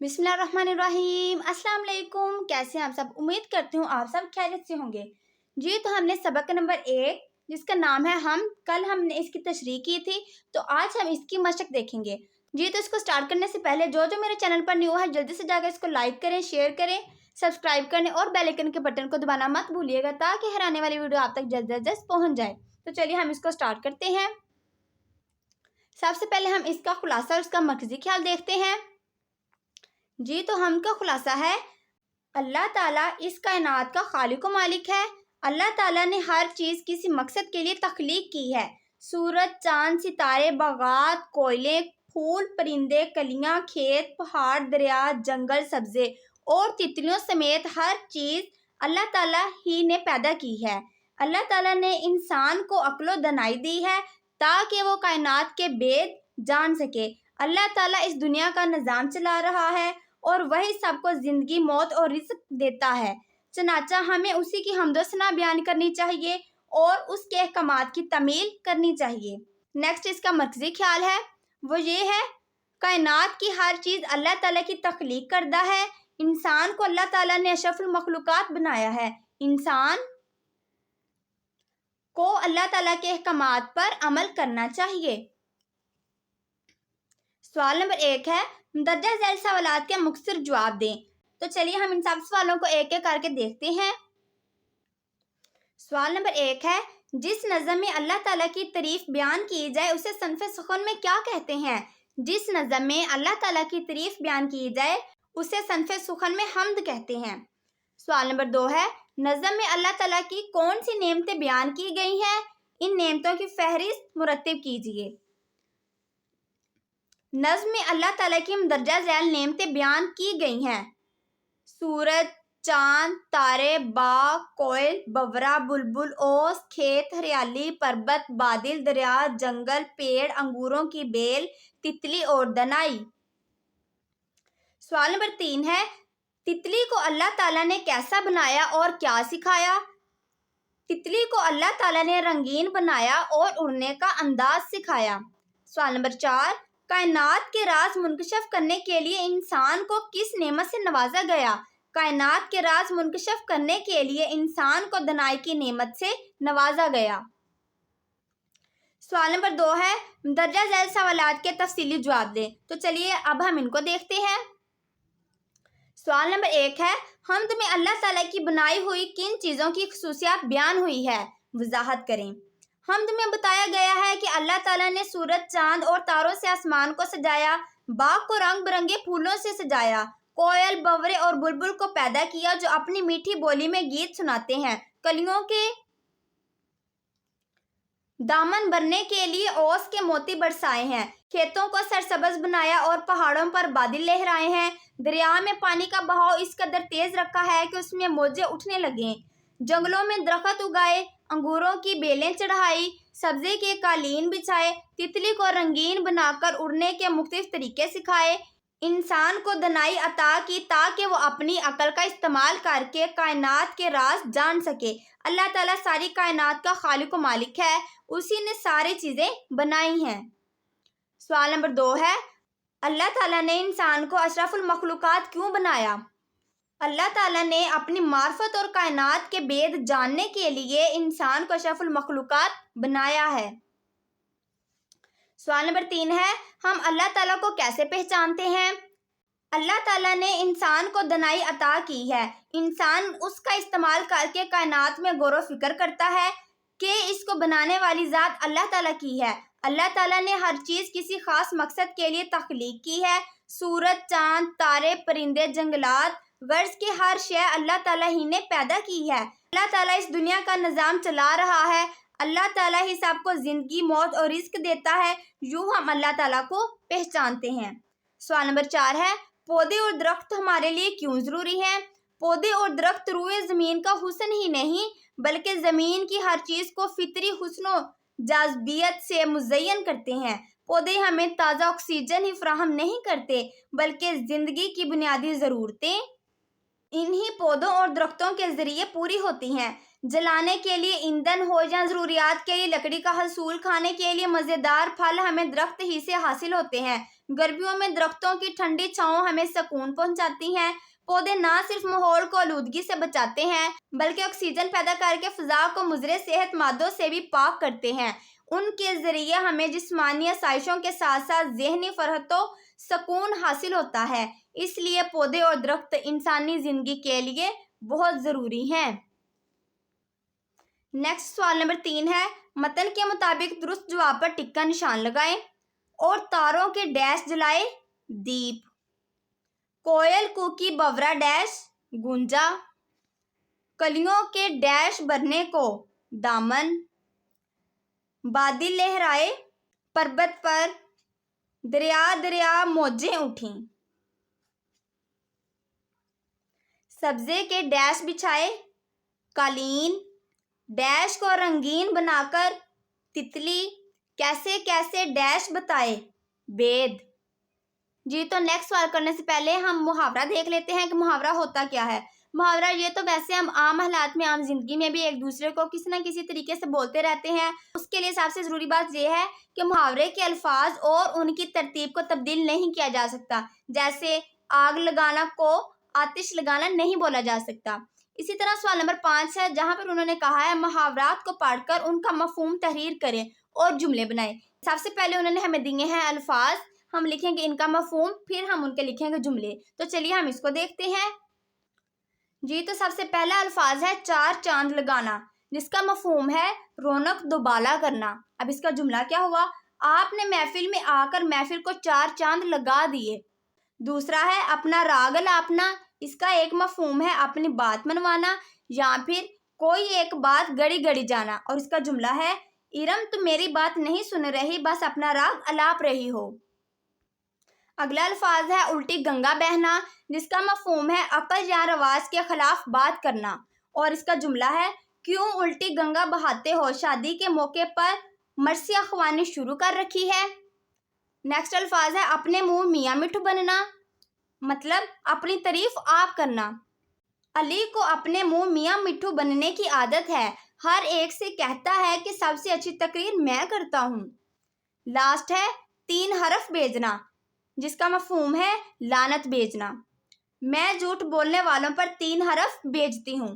बिस्मिल्लाहिर्रहमानिर्रहीम। अस्सलाम वालेकुम। कैसे हैं आप सब? उम्मीद करती हूँ आप सब खैरियत से होंगे। जी, तो हमने सबक नंबर 1 जिसका नाम है कल हमने इसकी तशरीह की थी, तो आज हम इसकी मशक देखेंगे। जी, तो इसको स्टार्ट करने से पहले जो मेरे चैनल पर न्यू है जल्दी से जाकर इसको लाइक करें, शेयर करें, सब्सक्राइब करने और बेल आइकन के बटन को दबाना मत भूलिएगा ताकि हर आने वाली वीडियो आप तक जल्द से जल्द पहुँच जाए। तो चलिए हम इसको स्टार्ट करते हैं। सबसे पहले हम इसका खुलासा और इसका मरकजी ख्याल देखते हैं। जी, तो हम का खुलासा है, अल्लाह ताला इस कायनात का खालिक व मालिक है। अल्लाह ताला ने हर चीज़ किसी मकसद के लिए तख्लीक की है। सूरज, चांद, सितारे, बागात, कोयले, फूल, परिंदे, कलियां, खेत, पहाड़, दरिया, जंगल, सब्जे और तितलियों समेत हर चीज़ अल्लाह ताला ही ने पैदा की है। अल्लाह ताला ने इंसान को अक्ल व दनाई दी है ताकि वो कायनात के भेद जान सके। अल्लाह ताला इस दुनिया का निज़ाम चला रहा है और वही सबको ज़िंदगी, मौत और रिज़्क देता है। चनाचा हमें उसी की हम्दो सना बयान करनी चाहिए और उसके अहकामात की तमील करनी चाहिए। नेक्स्ट इसका मरकज़ी ख्याल है, वो ये है, कायनात की हर चीज़ अल्लाह ताला की तख्लीक करदा है। इंसान को अल्लाह ताला ने अशरफुल मखलूक़ात बनाया है। इंसान को अल्लाह ताला के अहकामात पर अमल करना चाहिए। सवाल नंबर 1 है, दर्जा झैल सवालात के मुख्तसर जवाब दें। तो चलिए हम इन सब सवालों को एक एक करके देखते हैं। सवाल नंबर 1 है, जिस नज़म में अल्लाह ताला की तारीफ बयान की जाए उसे सनफ़े सुख़न में क्या कहते हैं? जिस नज़म में अल्लाह ताला की तारीफ बयान की जाए उसे सनफ़े सुख़न में हम्द कहते हैं। सवाल नंबर 2 है, नज़म में अल्लाह ताला की कौन सी नेमतें बयान की गई हैं? इन नेमतों की फहरिस्त मुरत्तिब कीजिए। नज़्म में अल्लाह ताला की दर्जा झैल नेमतें बयान की गई हैं। सूरज, चांद, तारे, बाग, कोयल, बवरा, बुलबुल, ओस, खेत, हरियाली, पर्वत, बादल, दरिया, जंगल, पेड़, अंगूरों की बेल, तितली और दनाई। सवाल नंबर 3 है, तितली को अल्लाह ताला ने कैसा बनाया और क्या सिखाया? तितली को अल्लाह ताला ने रंगीन बनाया और उड़ने का अंदाज सिखाया। सवाल नंबर 4, कायनात के राज मुनकशफ करने के लिए इंसान को किस नेमत से नवाजा गया? कायनात के राज मुनकशफ करने के लिए इंसान को दनाई की नेमत से नवाजा गया। सवाल नंबर 2 है, दर्जा झैल सवालात के तफसीली जवाब दें। तो चलिए अब हम इनको देखते हैं। सवाल नंबर 1 है, हम्द में अल्लाह ताला की बनाई हुई किन चीज़ों की खुसूसियात बयान हुई है? वजाहत करें। हम्द में बताया गया है कि अल्लाह ताला ने सूरज, चांद और तारों से आसमान को सजाया, बाग को रंग बिरंगे फूलों से सजाया, कोयल, बवरे और बुलबुल को पैदा किया जो अपनी मीठी बोली में गीत सुनाते हैं, कलियों के दामन भरने के लिए ओस के मोती बरसाए हैं, खेतों को सरसब्ज बनाया और पहाड़ों पर बादल लहराए हैं, दरिया में पानी का बहाव इस कदर तेज रखा है कि उसमें मौजें उठने लगे, जंगलों में दरख्त उगाए, अंगूरों की बेलें चढ़ाई, सब्जे के कालीन बिछाए, तितली को रंगीन बनाकर उड़ने के मुख्तलिफ तरीके सिखाए, इंसान को दनाई अता की ताकि वो अपनी अकल का इस्तेमाल करके कायनात के राज जान सके। अल्लाह ताला सारी कायनात का खालिक व मालिक है, उसी ने सारी चीज़ें बनाई हैं। सवाल नंबर 2 है, अल्लाह ताला ने इंसान को अशरफुल मखलूक़ात क्यों बनाया? अल्लाह ताला ने अपनी मार्फत और कायनात के भेद जानने के लिए इंसान को अशरफुल मखलूक़ात बनाया है। सवाल नंबर 3 है, हम अल्लाह ताला को कैसे पहचानते हैं? अल्लाह ताला ने इंसान को दनाई अता की है। इंसान उसका इस्तेमाल करके कायनात में गौर व फिक्र करता है कि इसको बनाने वाली ज़ात अल्लाह ताला की है। अल्लाह ताला ने हर चीज़ किसी ख़ास मकसद के लिए तख्लीक की है। सूरज, चांद, तारे, परिंदे, जंगलात, वर्ष की हर शय अल्लाह ताला ही ने पैदा की है। अल्लाह ताला इस दुनिया का निज़ाम चला रहा है। अल्लाह ताला ही सबको ज़िंदगी, मौत और रिज़्क देता है। यूँ हम अल्लाह ताला को पहचानते हैं। सवाल नंबर 4 है, पौधे और दरख्त हमारे लिए क्यों ज़रूरी हैं? पौधे और दरख्त रूए ज़मीन का हुस्न ही नहीं बल्कि ज़मीन की हर चीज़ को फितरी हुस्न जाज़बियत से मुज़य्यन करते हैं। पौधे हमें ताज़ा ऑक्सीजन ही फराहम नहीं करते बल्कि ज़िंदगी की बुनियादी ज़रूरतें इन्हीं पौधों और दरख्तों के ज़रिए पूरी होती हैं। जलाने के लिए ईंधन हो या ज़रूरियात के लिए लकड़ी का हसूल, खाने के लिए मज़ेदार फल हमें दरख्त ही से हासिल होते हैं। गर्मियों में दरख्तों की ठंडी छांव हमें सुकून पहुंचाती हैं। पौधे ना सिर्फ माहौल को आलूदगी से बचाते हैं बल्कि ऑक्सीजन पैदा करके फिजा को मुज़र सेहत मादों से भी पाक करते हैं। उनके ज़रिए हमें जिस्मानी आसाइशों के साथ साथ ज़हनी फरहतो सुकून हासिल होता है। इसलिए पौधे और दरख्त इंसानी ज़िंदगी के लिए बहुत ज़रूरी हैं। नेक्स्ट सवाल नंबर 3 है, मतन के मुताबिक दुरुस्त जवाब पर टिक का निशान लगाएं। और तारों के डैश जलाए दीप, कोयल कूकी बवरा डैश गूंजा, कलियों के डैश भरने को दामन, बादल लहराए पर्वत पर, दरिया दरिया मौजें उठी, सब्जे के डैश बिछाए कालीन, डैश को रंगीन बनाकर तितली, कैसे कैसे डैश बताए वेद। जी तो नेक्स्ट सवाल करने से पहले हम मुहावरा देख लेते हैं कि मुहावरा होता क्या है। मुहावरा ये तो वैसे हम आम हालात में आम जिंदगी में भी एक दूसरे को किसी न किसी तरीके से बोलते रहते हैं। उसके लिए सबसे ज़रूरी बात यह है कि मुहावरे के अल्फाज और उनकी तरतीब को तब्दील नहीं किया जा सकता। जैसे आग लगाना को आतिश लगाना नहीं बोला जा सकता। इसी तरह सवाल नंबर 5 है, जहाँ पर उन्होंने कहा है मुहावरात को पढ़कर उनका मफहूम तहरीर करें और जुमले बनाएं। सबसे पहले उन्होंने हमें दिए हैं अल्फाज, हम लिखेंगे इनका मफहूम, फिर हम उनके लिखेंगे जुमले। तो चलिए हम इसको देखते हैं। जी तो सबसे पहला अल्फाज है चार चांद लगाना, जिसका मफहूम है रौनक दोबाला करना। अब इसका जुमला क्या हुआ, आपने महफिल में आकर महफिल को चार चांद लगा दिए। दूसरा है अपना राग अलापना, इसका एक मफहूम है अपनी बात मनवाना या फिर कोई एक बात गड़ी गड़ी जाना। और इसका जुमला है इरम तुम मेरी बात नहीं सुन रही, बस अपना राग अलाप रही हो। अगला अल्फाज है उल्टी गंगा बहना, जिसका मफहूम है अकल या रवाज के खिलाफ बात करना। और इसका जुमला है क्यों उल्टी गंगा बहाते हो, शादी के मौके पर मरसिया ख्वानी शुरू कर रखी है। नेक्स्ट अल्फाज है अपने मुंह मियाँ मिठू बनना, मतलब अपनी तारीफ आप करना। अली को अपने मुंह मियाँ मिठू बनने की आदत है, हर एक से कहता है कि सबसे अच्छी तकरीर मैं करता हूँ। लास्ट है तीन हरफ भेजना, जिसका मफहूम है लानत भेजना। मैं झूठ बोलने वालों पर तीन हरफ भेजती हूँ।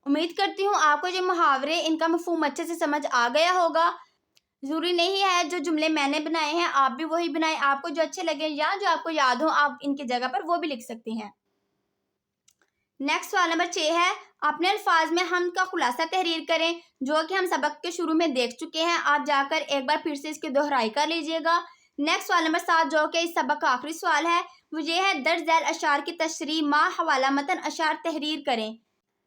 उम्मीद करती हूँ आपको ये मुहावरे इनका मफहूम अच्छे से समझ आ गया होगा। ज़रूरी नहीं है जो जुमले मैंने बनाए हैं आप भी वही बनाएं, आपको जो अच्छे लगे या जो आपको याद हो आप इनकी जगह पर वो भी लिख सकते हैं। नेक्स्ट सवाल नंबर 6 है, अपने अल्फाज में हम का खुलासा तहरीर करें, जो कि हम सबक के शुरू में देख चुके हैं। आप जाकर एक बार फिर से इसकी दोहराई कर लीजिएगा। नेक्स्ट सवाल नंबर 7 जो कि इस सबक का आखिरी सवाल है, वो ये है दर्ज झैल अशार की तशरीह मा हवाला मतन अशार तहरीर करें।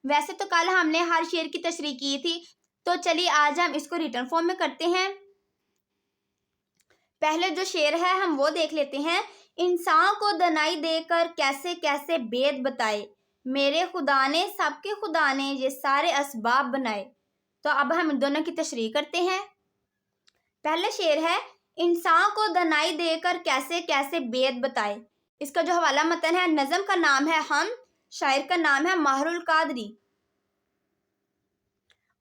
वैसे तो कल हमने हर शेर की तशरीह की थी, तो चलिए आज हम इसको रिटर्न फॉर्म में करते हैं। पहले जो शेर है हम वो देख लेते हैं। इंसान को दनाई देकर कैसे कैसे बेद बताए, मेरे खुदा ने सबके खुदा ने ये सारे असबाब बनाए। तो अब हम इन दोनों की तशरीह करते हैं। पहले शेर है इंसान को दनाई देकर कैसे कैसे बेद बताए। इसका जो हवाला मतन है, नज़म का नाम है हम, शायर का नाम है माहरुल कादरी।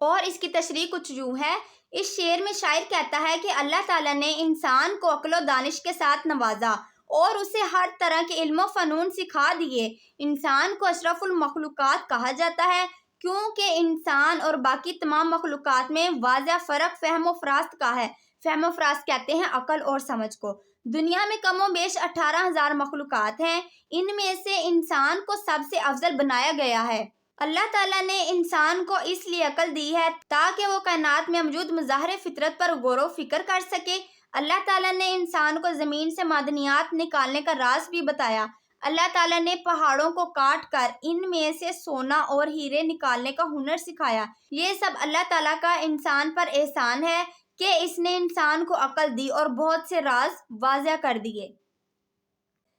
और इसकी तशरीह कुछ यूँ है, इस शेर में शायर कहता है कि अल्लाह ताला ने इंसान को अक्ल व दानिश के साथ नवाजा और उसे हर तरह के इल्म व फ़नून सिखा दिए। इंसान को अशरफुल मखलूक़ात कहा जाता है क्योंकि इंसान और बाकी तमाम मखलूक़ात में वाज़ह फ़र्क फ़हम व फ़रास्त का है। फ़हम व फ़रास्त कहते हैं अकल और समझ को। दुनिया में कम व बेश 18,000 मखलूक़ात हैं, इनमें से इंसान को सबसे अफजल बनाया गया है। अल्लाह ताला ने इंसान को इसलिए अकल दी है ताकि वो कायनात में मौजूद मज़ाहिर फितरत पर गौर व फिक्र कर सके। अल्लाह ताला ने इंसान को ज़मीन से मादनियात निकालने का राज भी बताया। अल्लाह ताला ने पहाड़ों को काट कर इनमें से सोना और हीरे निकालने का हुनर सिखाया। ये सब अल्लाह ताला का इंसान पर एहसान है कि इसने इंसान को अकल दी और बहुत से राज वाज़ह कर दिए।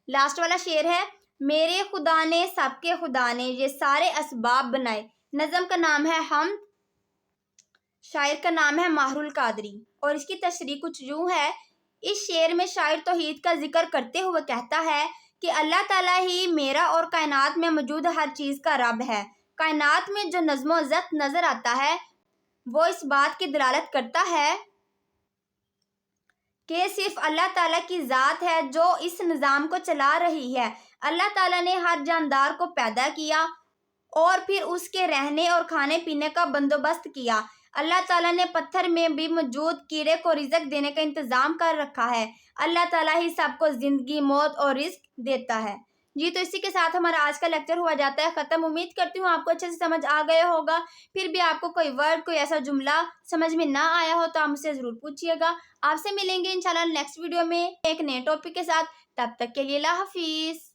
लास्ट वाला शेर है, मेरे खुदा ने सबके खुदा ने ये सारे असबाब बनाए। नज़म का नाम है हम, शायर का नाम है माहरुल कादरी। और इसकी तशरीह कुछ यूँ है, इस शेर में शायर तौहीद का जिक्र करते हुए कहता है कि अल्लाह ताला ही मेरा और कायनात में मौजूद हर चीज़ का रब है। कायनात में जो नज़्म व ज़ब्त नज़र आता है वो इस बात की दलालत करता है کہ صرف اللہ تعالیٰ کی ذات ہے جو اس نظام کو چلا رہی ہے۔ اللہ تعالیٰ نے ہر جاندار کو پیدا کیا اور پھر اس کے رہنے اور کھانے پینے کا بندوبست کیا۔ اللہ تعالیٰ نے پتھر میں بھی موجود کیڑے کو رزق دینے کا انتظام کر رکھا ہے۔ اللہ تعالیٰ ہی سب کو زندگی، موت اور رزق دیتا ہے۔ جی تو اسی کے ساتھ ہمارا آج کا لیکچر ہوا جاتا ہے ختم۔ امید کرتی ہوں آپ کو اچھے سے سمجھ آ گیا ہوگا۔ پھر بھی آپ کو کوئی ورڈ، کوئی ایسا جملہ سمجھ میں نہ آیا ہو تو آپ مجھ سے ضرور پوچھیے گا۔ آپ سے ملیں گے انشاءاللہ نیکسٹ ویڈیو میں ایک نئے ٹاپک کے ساتھ۔ تب تک کے لیے اللہ حافظ۔